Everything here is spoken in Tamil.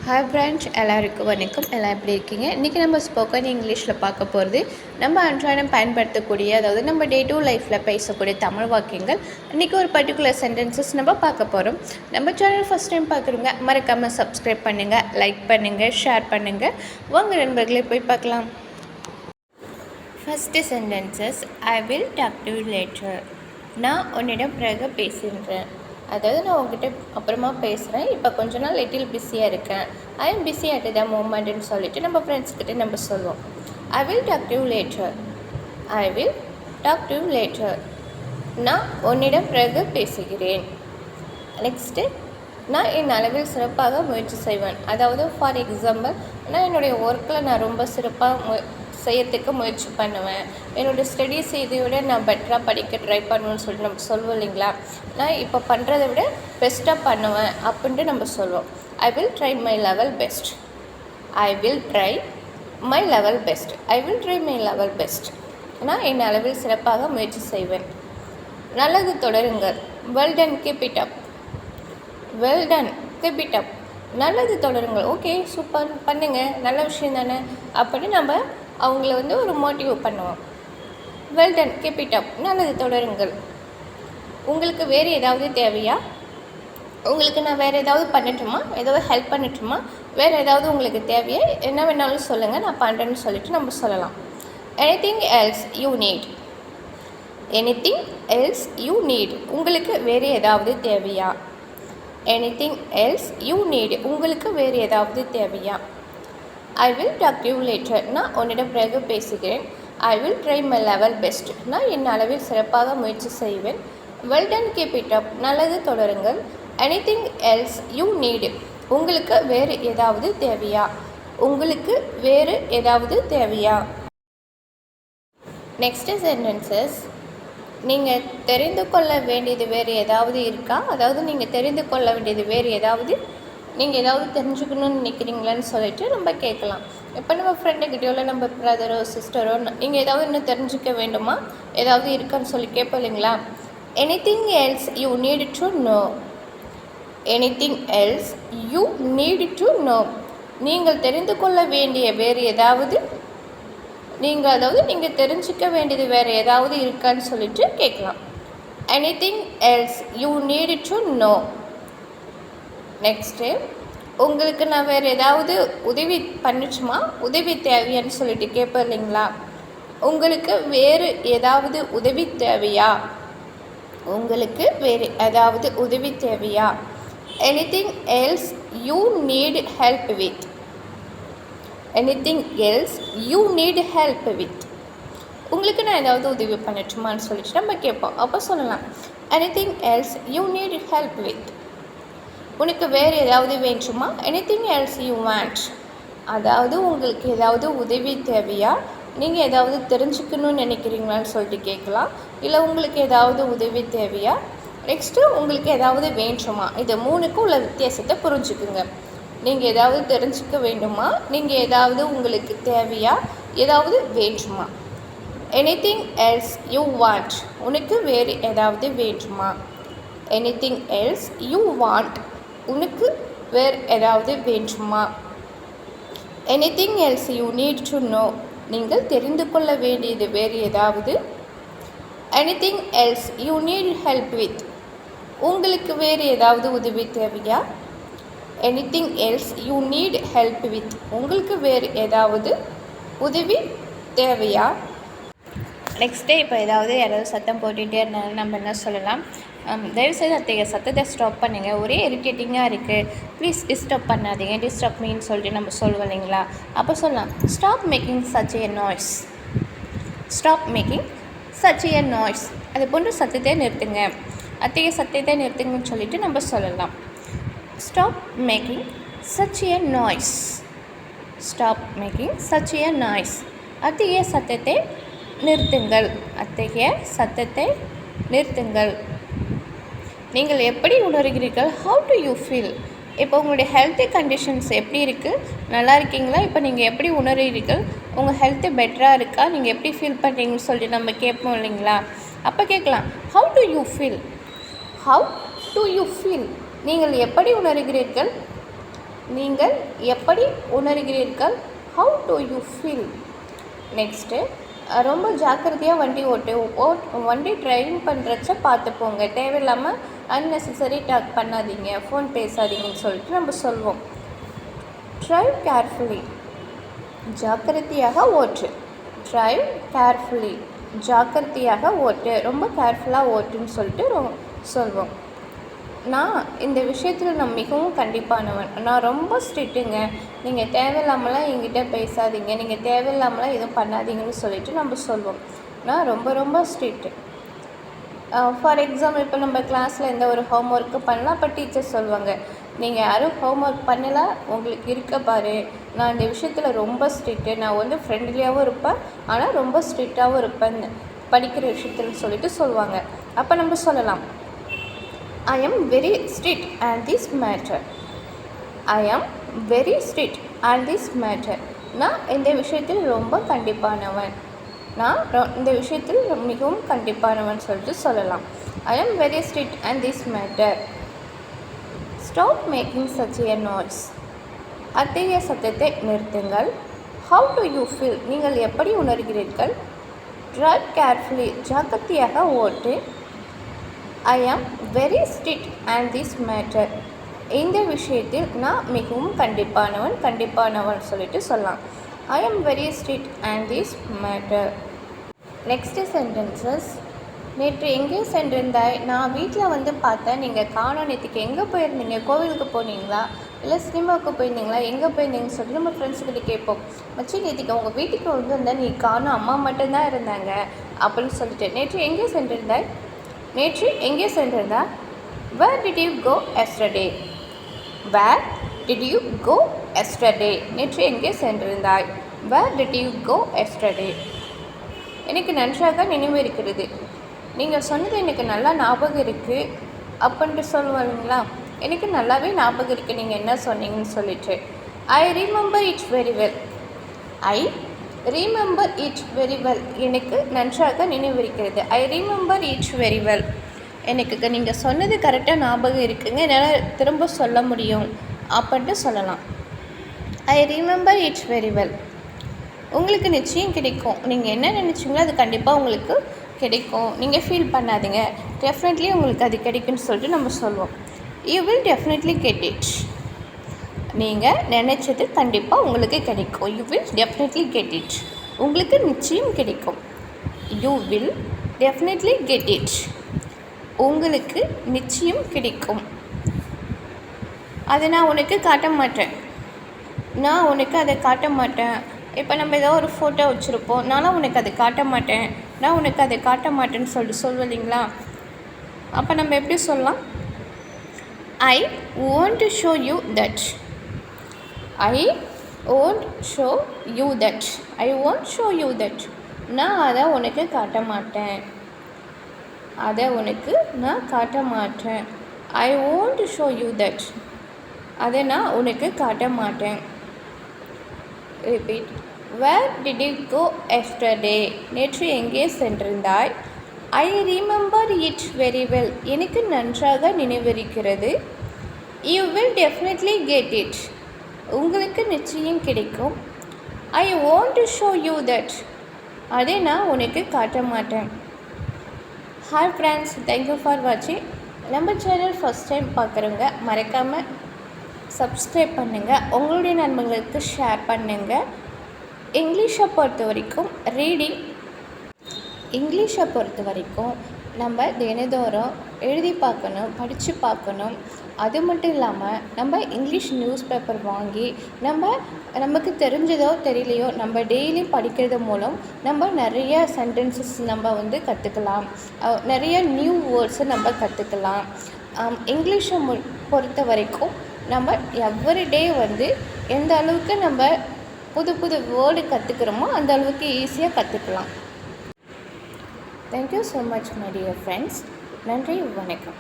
ஹாய் ஃப்ரெண்ட்ஸ், எல்லாருக்கும் வணக்கம். எல்லாம் எப்படி இருக்கீங்க? இன்றைக்கி நம்ம ஸ்போக்கன் இங்கிலீஷில் பார்க்க போகிறது நம்ம அன்றாடம் பயன்படுத்தக்கூடிய, அதாவது நம்ம டே டு லைஃப்பில் பேசக்கூடிய தமிழ் வாக்கியங்கள். இன்றைக்கி ஒரு பர்டிகுலர் சென்டென்சஸ் நம்ம பார்க்க போகிறோம். நம்ம சேனல் ஃபஸ்ட் டைம் பார்க்குறவங்க மறக்காமல் சப்ஸ்கிரைப் பண்ணுங்கள், லைக் பண்ணுங்கள், ஷேர் பண்ணுங்கள். வாங்க நண்பர்களே போய் பார்க்கலாம். First sentences, I will talk to you later. நான் உன்னிடம் பிறகு பேசுகிறேன். அதாவது நான் உங்ககிட்ட அப்புறமா பேசுகிறேன், இப்போ கொஞ்ச நாள் லிட்டில் பிஸியாக இருக்கேன், I am busy at the மூமெண்ட்னு சொல்லிவிட்டு நம்ம ஃப்ரெண்ட்ஸ்கிட்ட நம்ம சொல்லுவோம். I will talk to you later. I will talk to you later. நான் உன்னிடம் பிறகு பேசுகிறேன். நெக்ஸ்ட்டு, நான் என் அளவில் சிறப்பாக முயற்சி செய்வேன். அதாவது ஃபார் எக்ஸாம்பிள், நான் என்னுடைய ஒர்க்கில் நான் ரொம்ப சிறப்பாக செய்யறதுக்கு முயற்சி பண்ணுவேன். என்னோடய ஸ்டடீஸ் இதை விட நான் பெட்டராக படிக்க ட்ரை பண்ணுவேன்னு சொல்லிட்டு நம்ம சொல்லுவோம் இல்லைங்களா. நான் இப்போ பண்ணுறதை விட பெஸ்ட்டாக பண்ணுவேன் அப்படின்ட்டு நம்ம சொல்லுவோம். I will try my level best. I will try my level best. I will try my level best. நான் என் அளவில் சிறப்பாக முயற்சி செய்வேன். நல்லது தொடருங்கள். Well done, keep it up. Well done, keep it up. நல்லது தொடருங்கள். ஓகே, சூப்பர், பண்ணுங்கள், நல்ல விஷயம் தானே அப்படின்னு நம்ம அவங்கள ஒரு மோட்டிவ் பண்ணுவோம். Well done, keep it up. நல்லது தொடருங்கள். உங்களுக்கு வேறு ஏதாவது தேவையா? உங்களுக்கு நான் வேறு ஏதாவது பண்ணட்டுமா? ஏதாவது ஹெல்ப் பண்ணட்டுமா? வேறு ஏதாவது உங்களுக்கு தேவையா? என்ன வேணாலும் சொல்லுங்கள், நான் பண்ணுறேன்னு சொல்லிட்டு நம்ம சொல்லலாம். Anything else you need. Anything else you need. உங்களுக்கு வேறு ஏதாவது தேவையா? Anything else you need. உங்களுக்கு வேறு ஏதாவது தேவையா? I will talk to you later. நான் உன்னிடம் பிறகு பேசுகிறேன். I will try my level best. நான் என் அளவில் சிறப்பாக முயற்சி செய்வேன். Well done, keep it up. நல்லது தொடருங்கள். Anything else you need. உங்களுக்கு வேறு ஏதாவது தேவையா? உங்களுக்கு வேறு ஏதாவது தேவையா? நெக்ஸ்ட்டு சென்டென்சஸ், நீங்கள் தெரிந்து கொள்ள வேண்டியது வேறு ஏதாவது இருக்கா? அதாவது நீங்கள் தெரிந்து கொள்ள வேண்டியது வேறு ஏதாவது, நீங்கள் ஏதாவது தெரிஞ்சுக்கணும்னு நினைக்கிறீங்களான்னு சொல்லிட்டு நம்ம கேட்கலாம். இப்போ நம்ம ஃப்ரெண்டுக்கிட்டயோ இல்லை நம்ம பிரதரோ சிஸ்டரோ நீங்கள் ஏதாவது இன்னும் தெரிஞ்சுக்க வேண்டுமா, ஏதாவது இருக்கான்னு சொல்லி கேட்போம் இல்லைங்களா. Anything else you need to know. Anything else you need to know. நீங்கள் தெரிந்து கொள்ள வேண்டிய வேறு ஏதாவது, நீங்கள் தெரிஞ்சிக்க வேண்டியது வேறு ஏதாவது இருக்கான்னு சொல்லிட்டு கேட்கலாம். Anything else you need to know. Next, உங்களுக்கு நான் வேறு ஏதாவது உதவி பண்ணட்டுமா, உதவி தேவையான்னு சொல்லிட்டு கேட்பேன் இல்லைங்களா. உங்களுக்கு வேறு ஏதாவது உதவி தேவையா? உங்களுக்கு வேறு ஏதாவது உதவி தேவையா? Anything else you need help with. Anything else you need help with. உங்களுக்கு நான் ஏதாவது உதவி பண்ணட்டுமான்னு சொல்லிட்டு நம்ம கேட்போம். அப்போ சொல்லலாம், anything else you need help with. உனக்கு வேறு ஏதாவது வேண்டுமா? Anything else you want. அதாவது உங்களுக்கு ஏதாவது உதவி தேவையா, நீங்கள் ஏதாவது தெரிஞ்சுக்கணும்னு நினைக்கிறீங்களான்னு சொல்லிட்டு கேட்கலாம். இல்லை உங்களுக்கு ஏதாவது உதவி தேவையா. நெக்ஸ்ட்டு, உங்களுக்கு ஏதாவது வேண்டுமா. இது மூணுக்கும் உள்ள வித்தியாசத்தை புரிஞ்சுக்குங்க. நீங்கள் ஏதாவது தெரிஞ்சுக்க வேண்டுமா, நீங்கள் ஏதாவது உங்களுக்கு தேவையா, ஏதாவது வேண்டுமா. Anything else you want. உனக்கு வேறு ஏதாவது வேண்டுமா. Anything else you want. உனக்கு வேறு ஏதாவது வேண்டுமா. Anything else you need to know. நீங்கள் தெரிந்து கொள்ள வேண்டியது வேறு ஏதாவது. Anything else you need help with. உங்களுக்கு வேறு ஏதாவது உதவி தேவையா. Anything else you need help with. உங்களுக்கு வேறு ஏதாவது உதவி தேவையா. நெக்ஸ்ட்டு, இப்போ யாராவது சத்தம் போட்டுகிட்டே இருந்தாலும் நம்ம என்ன சொல்லலாம், தயவுசெய்து அத்தைய சத்தத்தை ஸ்டாப் பண்ணுங்கள், ஒரே இரிட்டேட்டிங்காக இருக்குது, ப்ளீஸ் டிஸ்டர்ப் பண்ணாதீங்க, டிஸ்டர்ப் மீன்னு சொல்லிட்டு நம்ம சொல்லுவோம் இல்லைங்களா. அப்போ சொல்லலாம், stop making such a noise. Stop making such a noise. அது போன்ற சத்தத்தை நிறுத்துங்க, அத்தைய சத்தத்தை நிறுத்துங்கன்னு சொல்லிட்டு நம்ம சொல்லலாம். Stop making such a noise. Stop making such a noise. அத்தைய சத்தத்தை நிறுத்துங்கள். அத்தகைய சத்தத்தை நிறுத்துங்கள். நீங்கள் எப்படி உணர்கிறீர்கள்? How do you feel? இப்போ உங்களுடைய ஹெல்த்தி கண்டிஷன்ஸ் எப்படி இருக்குது? நல்லா இருக்கீங்களா? இப்போ நீங்கள் எப்படி உணர்கிறீர்கள்? உங்கள் ஹெல்த்து பெட்டராக இருக்கா? நீங்கள் எப்படி ஃபீல் பண்ணுறீங்கன்னு சொல்லிட்டு நம்ம கேட்போம் இல்லைங்களா. அப்போ கேட்கலாம், how do you feel. How do you feel. நீங்கள் எப்படி உணர்கிறீர்கள்? நீங்கள் எப்படி உணர்கிறீர்கள்? How do you feel? Next ரொம்ப ஜாக்கிரதையாக வண்டி ட்ரைவிங் பண்ணுறச்ச பார்த்து போங்க. தேவையில்லாமல் அன்னெசரி டாக் பண்ணாதீங்க, ஃபோன் பேசாதீங்கன்னு சொல்லிட்டு நம்ம சொல்வோம். ட்ரைவ் கேர்ஃபுல்லி, ஜாக்கிரதையாக ஓட்டு. ட்ரைவ் கேர்ஃபுல்லி, ஜாக்கிரதையாக ஓட்டு, ரொம்ப கேர்ஃபுல்லாக ஓட்டுன்னு சொல்லிட்டு சொல்வோம். நான் இந்த விஷயத்தில் நான் மிகவும் கண்டிப்பானவன். நான் ரொம்ப ஸ்ட்ரிக்ட்டுங்க. நீங்கள் தேவையில்லாமலாம் என்கிட்ட பேசாதீங்க, நீங்கள் தேவையில்லாமலாம் எதுவும் பண்ணாதீங்கன்னு சொல்லிட்டு நம்ம சொல்வோம். நான் ரொம்ப ரொம்ப ஸ்ட்ரிக்ட்டு. ஃபார் எக்ஸாம்பிள், இப்போ நம்ம கிளாஸில் எந்த ஒரு ஹோம் ஒர்க்கு பண்ணலாம். அப்போ டீச்சர் சொல்லுவாங்க, நீங்கள் யாரும் ஹோம் ஒர்க் பண்ணலை, உங்களுக்கு இருக்க பாரு, நான் இந்த விஷயத்தில் ரொம்ப ஸ்ட்ரிக்ட்டு. நான் வந்து ஃப்ரெண்ட்லியாகவும் இருப்பேன், ஆனால் ரொம்ப ஸ்ட்ரிக்டாகவும் இருப்பேன் படிக்கிற விஷயத்துலன்னு சொல்லிட்டு சொல்லுவாங்க. அப்போ நம்ம சொல்லலாம், I am very strict on this matter. I am very strict on this matter. நான் இந்த விஷயத்தில் ரொம்ப கண்டிப்பானவன். நான் இந்த விஷயத்தில் மிகவும் கண்டிப்பானவன் சொல்லிட்டு சொல்லலாம். I am very strict on this matter. Stop making such a noise. அத்தகைய சத்தத்தை நிறுத்துங்கள். How do you feel? நீங்கள் எப்படி உணர்கிறீர்கள்? Drive carefully. ஜாக்கிரதையாக ஓட்டு. I am very strict on this matter. இந்த விஷயத்தில் நான் மிகவும் கண்டிப்பானவன் சொல்லிட்டு சொல்லலாம். I am very strict on this matter. Next sentences. நேற்று எங்கே சென்றிருந்தாய்? நான் வீட்டில் பார்த்தேன், நீங்கள் காணோம். நேற்றுக்கு எங்கே போயிருந்தீங்க? கோவிலுக்கு போனீங்களா, இல்லை சினிமாவுக்கு போயிருந்தீங்களா, எங்கே போயிருந்தீங்கன்னு சொல்லிட்டு நம்ம ஃப்ரெண்ட்ஸுக்கிட்ட கேட்போம். மச்சி, நேற்றுக்கு உங்கள் வீட்டுக்கு வந்தால் நீ காணோம், அம்மா மட்டும்தான் இருந்தாங்க அப்படின்னு சொல்லிட்டு. நேற்று எங்கே சென்றிருந்தாய்? நேற்று எங்கே சென்றிருந்தாய்? Where did you go yesterday? Where did you go yesterday? நேற்று எங்கே சென்றிருந்தாய்? Where did you go yesterday? எனக்கு நன்றாக நினைவு இருக்கிறது. நீங்கள் சொன்னது எனக்கு நல்லா ஞாபகம் இருக்குது அப்படின்ட்டு சொல்லுவாங்களா? எனக்கு நல்லாவே ஞாபகம் இருக்குது நீங்கள் என்ன சொன்னீங்கன்னு சொல்லிட்டு. I remember it very well. I remember it very well. எனக்கு நன்றாக நினைவிருக்கிறது. I remember it very well. எனக்கு நீங்கள் சொன்னது கரெக்டாக ஞாபகம் இருக்குங்க, என்னால் திரும்ப சொல்ல முடியும் அப்படின்ட்டு சொல்லலாம். I remember it very well. உங்களுக்கு நிச்சயம் கிடைக்கும். நீங்கள் என்ன நினச்சிங்களோ அது கண்டிப்பாக உங்களுக்கு கிடைக்கும். நீங்கள் ஃபீல் பண்ணாதீங்க, டெஃபினெட்லி உங்களுக்கு அது கிடைக்குன்னு சொல்லிட்டு நம்ம சொல்லுவோம். You will definitely get it. நீங்கள் நினச்சது கண்டிப்பாக உங்களுக்கு கிடைக்கும். You will definitely get it. உங்களுக்கு நிச்சயம் கிடைக்கும். You will definitely get it. உங்களுக்கு நிச்சயம் கிடைக்கும். அதை நான் உனக்கு காட்ட மாட்டேன். நான் உனக்கு அதை காட்ட மாட்டேன். இப்போ நம்ம ஏதோ ஒரு ஃபோட்டோ வச்சுருப்போம், நானும் உனக்கு அதை காட்ட மாட்டேன், நான் உனக்கு அதை காட்ட மாட்டேன்னு சொல்லிட்டு சொல்லுவோம் இல்லைங்களா? அப்போ நம்ம எப்படி சொல்லலாம்? I won't show you that. I won't show you that. I won't show you that. நான் அதை உனக்கு காட்ட மாட்டேன். அதை உனக்கு நான் காட்ட மாட்டேன். I won't show you that. அதை நான் உனக்கு காட்ட மாட்டேன். Repeat. Where did you go yesterday? நேற்று எங்கே சென்றிருந்தாய்? I remember it very well. எனக்கு நன்றாக நினைவிருக்கிறது. You will definitely get it. உங்களுக்கு நிச்சயம் கிடைக்கும். I won't show you that. அதை நான் உனக்கு காட்ட மாட்டேன். ஹாய் ஃப்ரெண்ட்ஸ், தேங்க்யூ ஃபார் வாட்சிங். நம்ம சேனல் ஃபஸ்ட் டைம் பார்க்குறவங்க மறக்காமல் சப்ஸ்கிரைப் பண்ணுங்கள், உங்களுடைய நண்பர்களுக்கு ஷேர் பண்ணுங்கள். இங்கிலீஷை பொறுத்த வரைக்கும் நம்ம தினந்தோறும் எழுதி பார்க்கணும், படித்து பார்க்கணும். அது மட்டும் இல்லாமல் நம்ம இங்கிலீஷ் நியூஸ் பேப்பர் வாங்கி நமக்கு தெரிஞ்சதோ தெரியலையோ நம்ம டெய்லி படிக்கிறது மூலம் நம்ம நிறைய சென்டென்சஸ் நம்ம கற்றுக்கலாம், நிறைய நியூ வேர்ட்ஸை நம்ம கற்றுக்கலாம். இங்கிலீஷை பொறுத்த வரைக்கும் நம்ம எவ்ரிடே எந்த அளவுக்கு நம்ம புது வேர்டு கற்றுக்கிறோமோ அந்த அளவுக்கு ஈஸியாக கற்றுக்கலாம். Thank you so much my dear friends. நன்றி, வணக்கம்.